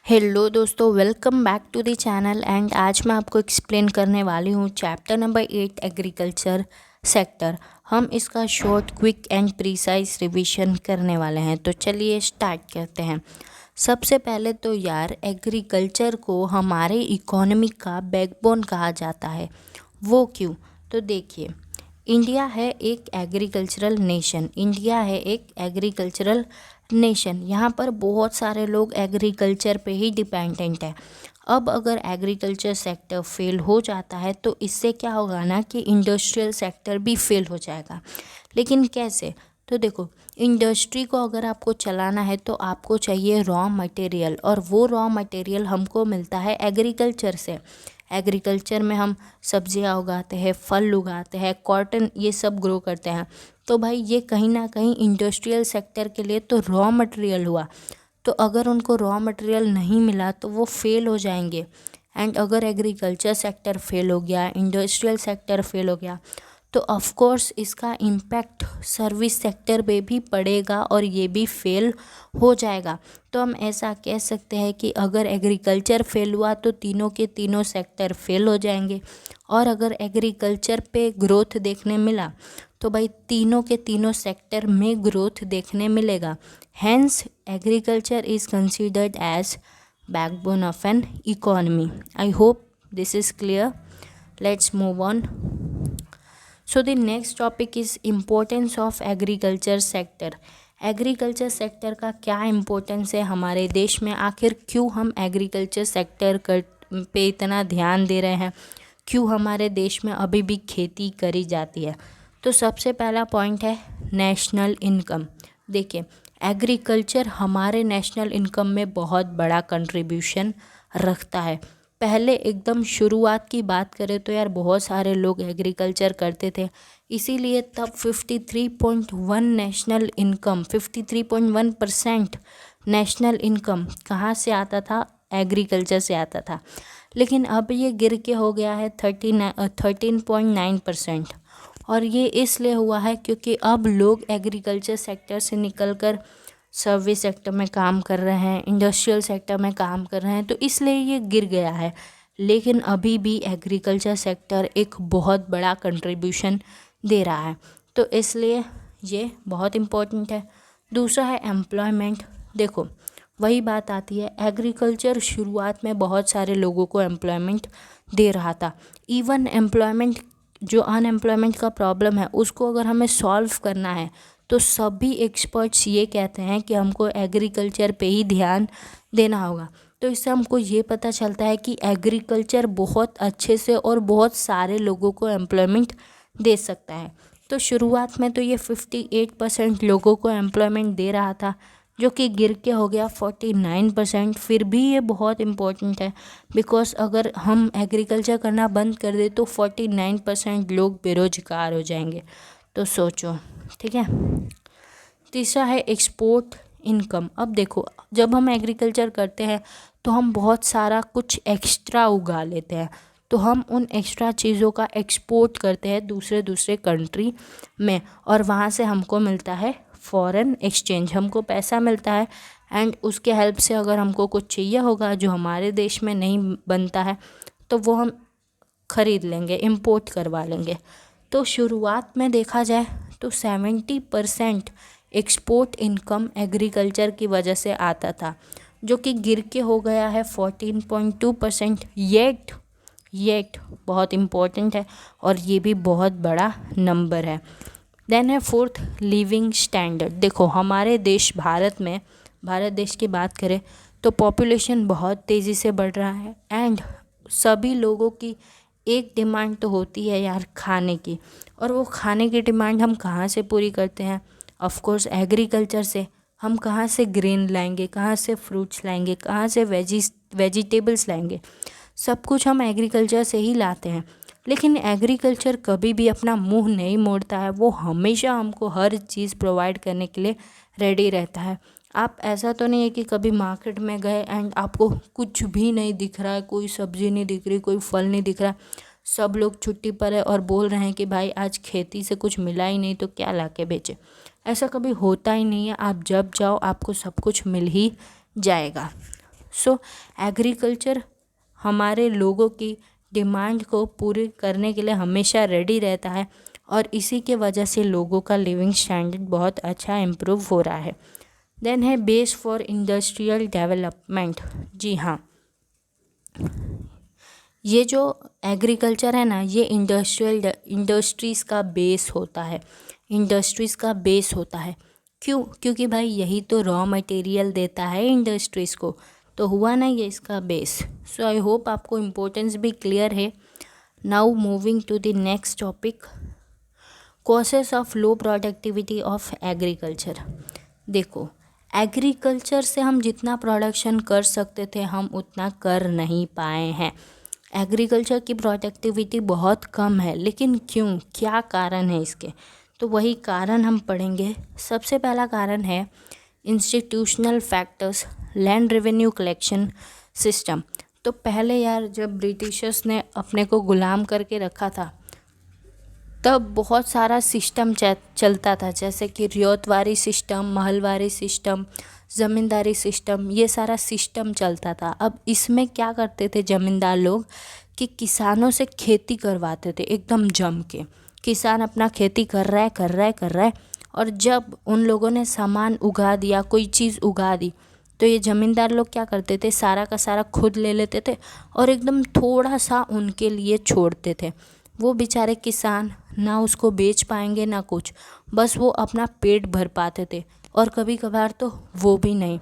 Hello दोस्तों, welcome back to the channel. And आज मैं आपको एक्सप्लेन करने वाली हूँ चैप्टर नंबर 8 एग्रीकल्चर सेक्टर। हम इसका short, quick and precise revision करने वाले हैं। तो चलिए स्टार्ट करते हैं। सबसे पहले तो यार, एग्रीकल्चर को हमारे इकोनॉमी का बैकबोन कहा जाता है। वो क्यों? तो देखिए, इंडिया है एक एग्रीकल्चरल नेशन। यहाँ पर बहुत सारे लोग एग्रीकल्चर पे ही डिपेंडेंट है। अब अगर एग्रीकल्चर सेक्टर फेल हो जाता है तो इससे क्या होगा ना कि इंडस्ट्रियल सेक्टर भी फेल हो जाएगा। लेकिन कैसे? तो देखो, इंडस्ट्री को अगर आपको चलाना है तो आपको चाहिए रॉ मटेरियल, और वो रॉ मटेरियल हमको मिलता है एग्रीकल्चर से। एग्रीकल्चर में हम सब्जियां उगाते हैं, फल उगाते हैं, कॉटन, ये सब ग्रो करते हैं। तो भाई ये कहीं ना कहीं इंडस्ट्रियल सेक्टर के लिए तो रॉ मटेरियल हुआ। तो अगर उनको रॉ मटेरियल नहीं मिला तो वो फेल हो जाएंगे। एंड अगर एग्रीकल्चर सेक्टर फेल हो गया, इंडस्ट्रियल सेक्टर फेल हो गया, तो ऑफ कोर्स इसका इम्पैक्ट सर्विस सेक्टर पे भी पड़ेगा और ये भी फेल हो जाएगा। तो हम ऐसा कह सकते हैं कि अगर एग्रीकल्चर फेल हुआ तो तीनों के तीनों सेक्टर फेल हो जाएंगे। और अगर एग्रीकल्चर पे ग्रोथ देखने मिला तो भाई तीनों के तीनों सेक्टर में ग्रोथ देखने मिलेगा। Hence agriculture is considered as backbone of an economy. I hope this is clear. Let's move on. So the next topic is importance of agriculture sector. Agriculture sector का क्या इम्पोर्टेंस है हमारे देश में? आखिर क्यों हम एग्रीकल्चर सेक्टर पे इतना ध्यान दे रहे हैं? क्यों हमारे देश में अभी भी खेती करी जाती है? तो सबसे पहला पॉइंट है नेशनल इनकम। देखिए, एग्रीकल्चर हमारे नेशनल इनकम में बहुत बड़ा कंट्रीब्यूशन रखता है। पहले एकदम शुरुआत की बात करें तो यार बहुत सारे लोग एग्रीकल्चर करते थे, इसीलिए तब 53.1% नेशनल इनकम कहाँ से आता था? एग्रीकल्चर से आता था। लेकिन अब ये गिर के हो गया है 13.9%। और ये इसलिए हुआ है क्योंकि अब लोग एग्रीकल्चर सेक्टर से निकलकर सर्विस सेक्टर में काम कर रहे हैं, इंडस्ट्रियल सेक्टर में काम कर रहे हैं, तो इसलिए ये गिर गया है। लेकिन अभी भी एग्रीकल्चर सेक्टर एक बहुत बड़ा कंट्रीब्यूशन दे रहा है, तो इसलिए ये बहुत इम्पोर्टेंट है। दूसरा है एम्प्लॉयमेंट। देखो, वही बात आती है, एग्रीकल्चर शुरुआत में बहुत सारे लोगों को एम्प्लॉयमेंट दे रहा था। इवन एम्प्लॉयमेंट, जो अनएम्प्लॉयमेंट का प्रॉब्लम है उसको अगर हमें सॉल्व करना है तो सभी एक्सपर्ट्स ये कहते हैं कि हमको एग्रीकल्चर पे ही ध्यान देना होगा। तो इससे हमको ये पता चलता है कि एग्रीकल्चर बहुत अच्छे से और बहुत सारे लोगों को एम्प्लॉयमेंट दे सकता है। तो शुरुआत में तो ये 58% लोगों को एम्प्लॉयमेंट दे रहा था, जो कि गिर के हो गया 49%। फिर भी ये बहुत इम्पोर्टेंट है, बिकॉज अगर हम एग्रीकल्चर करना बंद कर दे तो 49% लोग बेरोजगार हो जाएंगे। तो सोचो, ठीक है। तीसरा है एक्सपोर्ट इनकम। अब देखो, जब हम एग्रीकल्चर करते हैं तो हम बहुत सारा कुछ एक्स्ट्रा उगा लेते हैं, तो हम उन एक्स्ट्रा चीज़ों का एक्सपोर्ट करते हैं दूसरे दूसरे कंट्री में, और वहाँ से हमको मिलता है फॉरेन एक्सचेंज, हमको पैसा मिलता है। एंड उसके हेल्प से अगर हमको कुछ चाहिए होगा जो हमारे देश में नहीं बनता है तो वो हम ख़रीद लेंगे, इम्पोर्ट करवा लेंगे। तो शुरुआत में देखा जाए तो 70% एक्सपोर्ट इनकम एग्रीकल्चर की वजह से आता था, जो कि गिर के हो गया है 14.2%। येट बहुत इम्पोर्टेंट है और ये भी बहुत बड़ा नंबर है। देन है फोर्थ, लिविंग स्टैंडर्ड। देखो, हमारे देश भारत देश की बात करें तो पॉपुलेशन बहुत तेज़ी से बढ़ रहा है। एंड सभी लोगों की एक डिमांड तो होती है यार, खाने की। और वो खाने की डिमांड हम कहाँ से पूरी करते हैं? ऑफ कोर्स एग्रीकल्चर से। हम कहाँ से ग्रेन लाएंगे, कहाँ से फ्रूट्स लाएंगे, कहाँ से वेजिटेबल्स लाएंगे? सब कुछ हम एग्रीकल्चर से ही लाते हैं। लेकिन एग्रीकल्चर कभी भी अपना मुंह नहीं मोड़ता है, वो हमेशा हमको हर चीज़ प्रोवाइड करने के लिए रेडी रहता है। आप ऐसा तो नहीं है कि कभी मार्केट में गए एंड आपको कुछ भी नहीं दिख रहा है, कोई सब्ज़ी नहीं दिख रही, कोई फल नहीं दिख रहा, सब लोग छुट्टी पर है और बोल रहे हैं कि भाई आज खेती से कुछ मिला ही नहीं तो क्या ला के बेचे। ऐसा कभी होता ही नहीं है। आप जब जाओ आपको सब कुछ मिल ही जाएगा। सो एग्रीकल्चर हमारे लोगों की डिमांड को पूरी करने के लिए हमेशा रेडी रहता है और इसी के वजह से लोगों का लिविंग स्टैंडर्ड बहुत अच्छा इम्प्रूव हो रहा है। देन है बेस फॉर इंडस्ट्रियल डेवलपमेंट। जी हाँ, ये जो एग्रीकल्चर है ना, ये इंडस्ट्रीज़ का बेस होता है, इंडस्ट्रीज़ का बेस होता है। क्यों? क्योंकि भाई यही तो रॉ मटेरियल देता है इंडस्ट्रीज़ को, तो हुआ ना ये इसका बेस। सो आई होप आपको इम्पोर्टेंस भी क्लियर है। Now moving to the next topic, causes of low productivity of agriculture. देखो, एग्रीकल्चर से हम जितना प्रोडक्शन कर सकते थे हम उतना कर नहीं पाए हैं। एग्रीकल्चर की प्रोडक्टिविटी बहुत कम है, लेकिन क्यों, क्या कारण है इसके? तो वही कारण हम पढ़ेंगे। सबसे पहला कारण है institutional factors, land revenue collection system. तो पहले यार जब ब्रिटिशर्स ने अपने को गुलाम करके रखा था तब बहुत सारा सिस्टम चलता था, जैसे कि रियायतवारी सिस्टम, महलवारी सिस्टम, ज़मींदारी सिस्टम, ये सारा सिस्टम चलता था। अब इसमें क्या करते थे ज़मींदार लोग कि किसानों से खेती करवाते थे एकदम जम के। किसान अपना खेती कर रहा है और जब उन लोगों ने सामान उगा दिया, कोई चीज़ उगा दी, तो ये ज़मींदार लोग क्या करते थे, सारा का सारा खुद ले लेते थे और एकदम थोड़ा सा उनके लिए छोड़ते थे। वो बेचारे किसान ना उसको बेच पाएंगे ना कुछ, बस वो अपना पेट भर पाते थे और कभी कभार तो वो भी नहीं।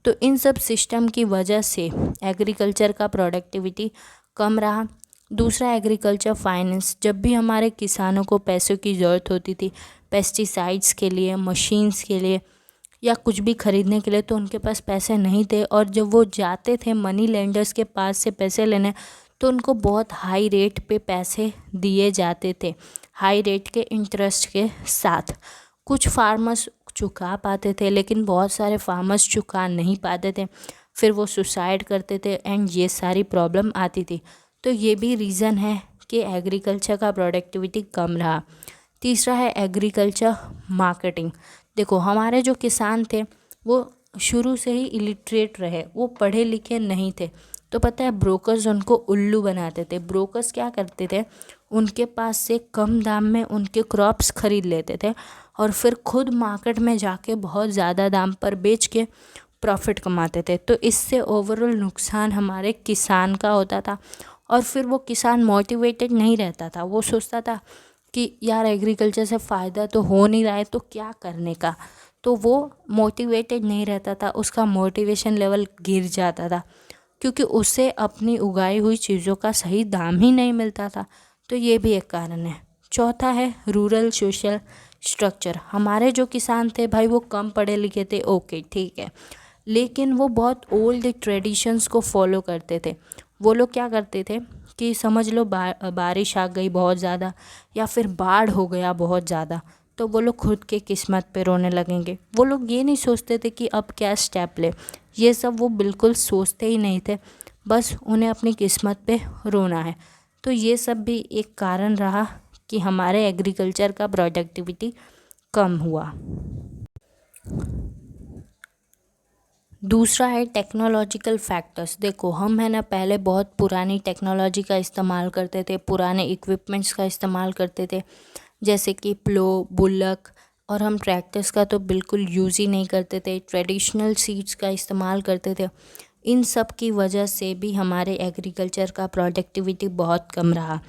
तो इन सब सिस्टम की वजह से एग्रीकल्चर का प्रोडक्टिविटी कम रहा। दूसरा, एग्रीकल्चर फाइनेंस। जब भी हमारे किसानों को पैसों की ज़रूरत होती थी पेस्टिसाइड्स के लिए, मशीन्स के लिए या कुछ भी खरीदने के लिए, तो उनके पास पैसे नहीं थे और जब वो जाते थे मनी लेंडर्स के पास से पैसे लेने, तो उनको बहुत हाई रेट पे पैसे दिए जाते थे, हाई रेट के इंटरेस्ट के साथ। कुछ फार्मर्स चुका पाते थे लेकिन बहुत सारे फार्मर्स चुका नहीं पाते थे, फिर वो सुसाइड करते थे एंड ये सारी प्रॉब्लम आती थी। तो ये भी रीज़न है कि एग्रीकल्चर का प्रोडक्टिविटी कम रहा। तीसरा है एग्रीकल्चर मार्केटिंग। देखो, हमारे जो किसान थे वो शुरू से ही इलिटरेट रहे, वो पढ़े लिखे नहीं थे, तो पता है ब्रोकर्स उनको उल्लू बनाते थे। ब्रोकर्स क्या करते थे, उनके पास से कम दाम में उनके क्रॉप्स खरीद लेते थे और फिर खुद मार्केट में जाके बहुत ज़्यादा दाम पर बेच के प्रॉफिट कमाते थे। तो इससे ओवरऑल नुकसान हमारे किसान का होता था और फिर वो किसान मोटिवेटेड नहीं रहता था। वो सोचता था कि यार एग्रीकल्चर से फ़ायदा तो हो नहीं रहा है तो क्या करने का, तो वो मोटिवेटेड नहीं रहता था, उसका मोटिवेशन लेवल गिर जाता था क्योंकि उसे अपनी उगाई हुई चीज़ों का सही दाम ही नहीं मिलता था। तो ये भी एक कारण है। चौथा है रूरल सोशल स्ट्रक्चर। हमारे जो किसान थे भाई वो कम पढ़े लिखे थे, ओके ठीक है, लेकिन वो बहुत ओल्ड ट्रेडिशंस को फॉलो करते थे। वो लोग क्या करते थे कि समझ लो बारिश आ गई बहुत ज़्यादा या फिर बाढ़ हो गया बहुत ज़्यादा, तो वो लोग खुद के किस्मत पे रोने लगेंगे। वो लोग ये नहीं सोचते थे कि अब क्या स्टेप ले, ये सब वो बिल्कुल सोचते ही नहीं थे, बस उन्हें अपनी किस्मत पे रोना है। तो ये सब भी एक कारण रहा कि हमारे एग्रीकल्चर का प्रोडक्टिविटी कम हुआ। दूसरा है टेक्नोलॉजिकल फैक्टर्स। देखो, हम है ना पहले बहुत पुरानी टेक्नोलॉजी का इस्तेमाल करते थे, पुराने इक्विपमेंट्स का इस्तेमाल करते थे, जैसे कि प्लो, बुलक, और हम ट्रैक्टर्स का तो बिल्कुल यूज़ ही नहीं करते थे, ट्रेडिशनल सीड्स का इस्तेमाल करते थे। इन सब की वजह से भी हमारे एग्रीकल्चर का प्रोडक्टिविटी बहुत कम रहा।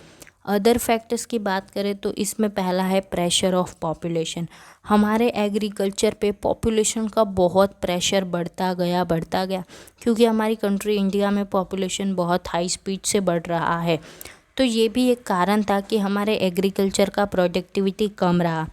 अदर फैक्टर्स की बात करें तो इसमें पहला है प्रेशर ऑफ पॉपुलेशन। हमारे एग्रीकल्चर पे पॉपुलेशन का बहुत प्रेशर बढ़ता गया क्योंकि हमारी कंट्री इंडिया में पॉपुलेशन बहुत हाई स्पीड से बढ़ रहा है। तो ये भी एक कारण था कि हमारे एग्रीकल्चर का प्रोडक्टिविटी कम रहा।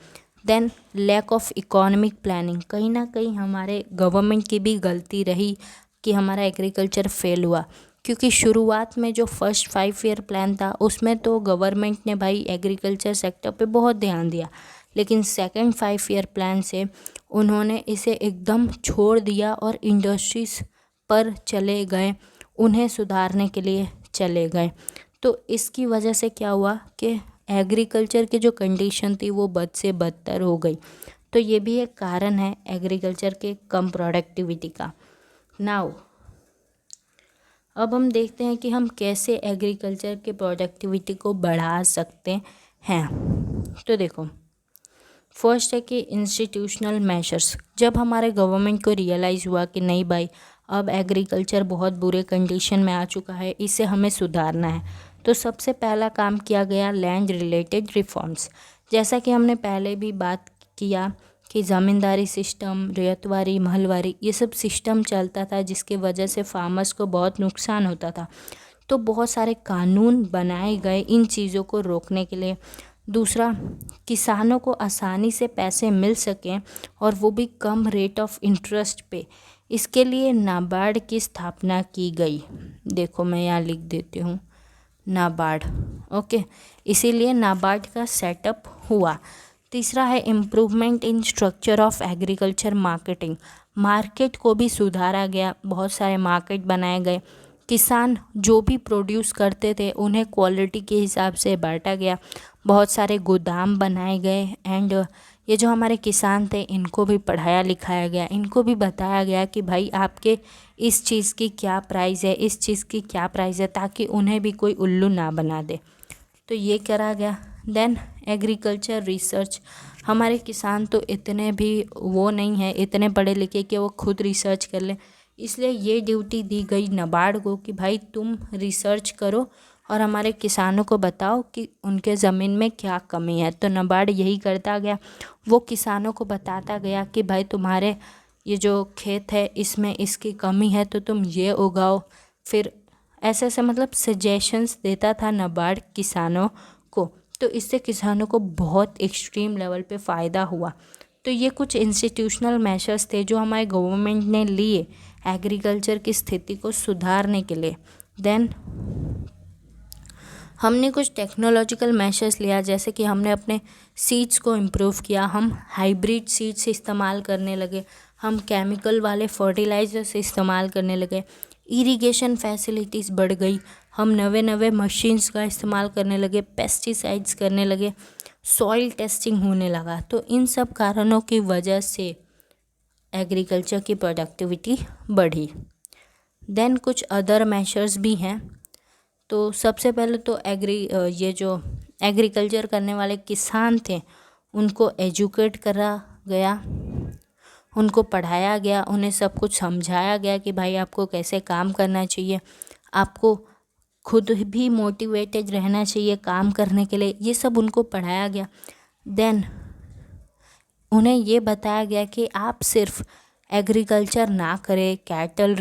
Then lack of economic planning. कहीं ना कहीं हमारे गवर्नमेंट की भी गलती रही कि हमारा एग्रीकल्चर फेल हुआ, क्योंकि शुरुआत में जो फर्स्ट 5 ईयर प्लान था उसमें तो गवर्नमेंट ने भाई एग्रीकल्चर सेक्टर पे बहुत ध्यान दिया, लेकिन सेकंड 5 ईयर प्लान से उन्होंने इसे एकदम छोड़ दिया और इंडस्ट्रीज़ पर चले गए, उन्हें सुधारने के लिए चले गए। तो इसकी वजह से क्या हुआ कि एग्रीकल्चर की जो कंडीशन थी वो बद से बदतर हो गई। तो ये भी एक कारण है एग्रीकल्चर के कम प्रोडक्टिविटी का। नाउ अब हम देखते हैं कि हम कैसे एग्रीकल्चर के प्रोडक्टिविटी को बढ़ा सकते हैं। तो देखो, फर्स्ट है कि इंस्टीट्यूशनल मेजर्स। जब हमारे गवर्नमेंट को रियलाइज़ हुआ कि नहीं भाई, अब एग्रीकल्चर बहुत बुरे कंडीशन में आ चुका है, इसे हमें सुधारना है, तो सबसे पहला काम किया गया लैंड रिलेटेड रिफॉर्म्स। जैसा कि हमने पहले भी बात किया कि ज़मींदारी सिस्टम, रैयतवारी, महलवारी, ये सब सिस्टम चलता था जिसकी वजह से फार्मर्स को बहुत नुकसान होता था। तो बहुत सारे कानून बनाए गए इन चीज़ों को रोकने के लिए। दूसरा, किसानों को आसानी से पैसे मिल सकें और वो भी कम रेट ऑफ इंटरेस्ट पे, इसके लिए नाबार्ड की स्थापना की गई। देखो मैं यहाँ लिख देती हूँ नाबार्ड, ओके, इसीलिए नाबार्ड का सेटअप हुआ। तीसरा है improvement in structure of agriculture marketing. Market को भी सुधारा गया, बहुत सारे मार्केट बनाए गए। किसान जो भी प्रोड्यूस करते थे उन्हें क्वालिटी के हिसाब से बांटा गया, बहुत सारे गोदाम बनाए गए। एंड ये जो हमारे किसान थे इनको भी पढ़ाया लिखाया गया, इनको भी बताया गया कि भाई आपके इस चीज़ की क्या प्राइस है, इस चीज़ की क्या प्राइस है, ताकि उन्हें भी कोई उल्लू ना बना दे। तो ये करा गया। Then agriculture research. हमारे किसान तो इतने भी वो नहीं है, इतने पढ़े लिखे कि वो खुद रिसर्च कर लें, इसलिए ये ड्यूटी दी गई नाबार्ड को कि भाई तुम रिसर्च करो और हमारे किसानों को बताओ कि उनके ज़मीन में क्या कमी है। तो नाबार्ड यही करता गया, वो किसानों को बताता गया कि भाई तुम्हारे ये जो खेत है इसमें इसकी कमी है तो तुम ये उगाओ। फिर ऐसे ऐसे मतलब सजेशंस देता था नाबार्ड किसानों को। तो इससे किसानों को बहुत एक्सट्रीम लेवल पे फ़ायदा हुआ। तो ये कुछ इंस्टीट्यूशनल मेजर्स थे जो हमारे गवर्नमेंट ने लिए एग्रीकल्चर की स्थिति को सुधारने के लिए। देन हमने कुछ टेक्नोलॉजिकल मेजर्स लिया, जैसे कि हमने अपने सीड्स को इम्प्रूव किया, हम हाइब्रिड सीड्स इस्तेमाल करने लगे, हम केमिकल वाले फर्टिलाइजर्स इस्तेमाल करने लगे, इरिगेशन फैसिलिटीज़ बढ़ गई, हम नवे नवे मशीन्स का इस्तेमाल करने लगे, पेस्टिसाइड्स करने लगे, सॉइल टेस्टिंग होने लगा। तो इन सब कारणों की वजह से एग्रीकल्चर की प्रोडक्टिविटी बढ़ी। देन कुछ अदर मेजर्स भी हैं। तो सबसे पहले तो ये जो एग्रीकल्चर करने वाले किसान थे उनको एजुकेट करा गया, उनको पढ़ाया गया, उन्हें सब कुछ समझाया गया कि भाई आपको कैसे काम करना चाहिए, आपको खुद भी मोटिवेटेड रहना चाहिए काम करने के लिए, ये सब उनको पढ़ाया गया। देन उन्हें ये बताया गया कि आप सिर्फ एग्रीकल्चर ना करें, cattle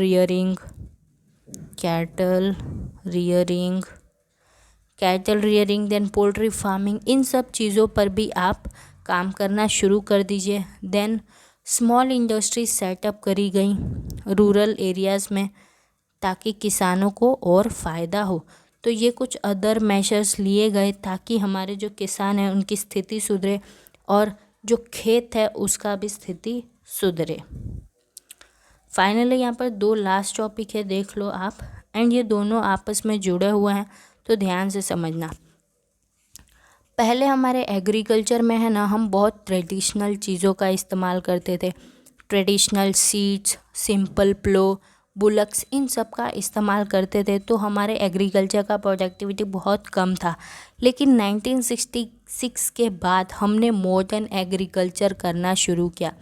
rearing, then poultry farming, इन सब चीज़ों पर भी आप काम करना शुरू कर दीजिए। देन स्मॉल इंडस्ट्री सेटअप करी गई रूरल एरियाज़ में ताकि किसानों को और फ़ायदा हो। तो ये कुछ अदर मेजर्स लिए गए ताकि हमारे जो किसान हैं उनकी स्थिति सुधरे और जो खेत है उसका भी स्थिति सुधरे। फाइनली यहाँ पर 2 लास्ट टॉपिक है, देख लो आप, एंड ये दोनों आपस में जुड़े हुए हैं तो ध्यान से समझना। पहले हमारे एग्रीकल्चर में है ना, हम बहुत ट्रेडिशनल चीज़ों का इस्तेमाल करते थे, ट्रेडिशनल सीड्स, सिंपल प्लो, बुलक्स, इन सब का इस्तेमाल करते थे। तो हमारे एग्रीकल्चर का प्रोडक्टिविटी बहुत कम था। लेकिन 1966 के बाद हमने मॉडर्न एग्रीकल्चर करना शुरू किया।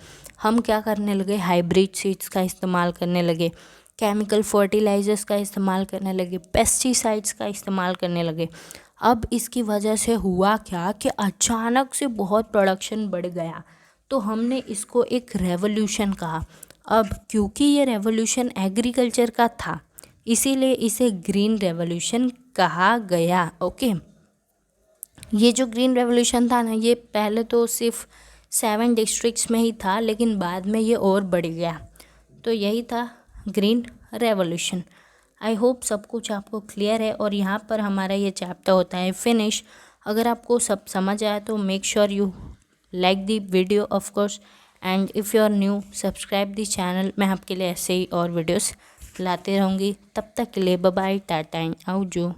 हम क्या करने लगे, हाइब्रिड सीड्स का इस्तेमाल करने लगे, केमिकल फर्टिलाइजर्स का इस्तेमाल करने लगे, पेस्टिसाइड्स का इस्तेमाल करने लगे। अब इसकी वजह से हुआ क्या कि अचानक से बहुत प्रोडक्शन बढ़ गया, तो हमने इसको एक रेवोल्यूशन कहा। अब क्योंकि ये रेवोल्यूशन एग्रीकल्चर का था इसीलिए इसे ग्रीन रेवोल्यूशन कहा गया। ओके, ये जो ग्रीन रेवोल्यूशन था ना, ये पहले तो सिर्फ 7 डिस्ट्रिक्ट्स में ही था, लेकिन बाद में ये और बढ़ गया। तो यही था ग्रीन रेवोल्यूशन। आई होप सब कुछ आपको क्लियर है और यहाँ पर हमारा ये चैप्टर होता है फिनिश। अगर आपको सब समझ आया तो make sure you like the video of course, and if you are new subscribe the channel. मैं आपके लिए ऐसे ही और वीडियोस लाते रहूँगी। तब तक के लिए bye bye, tata and out जो।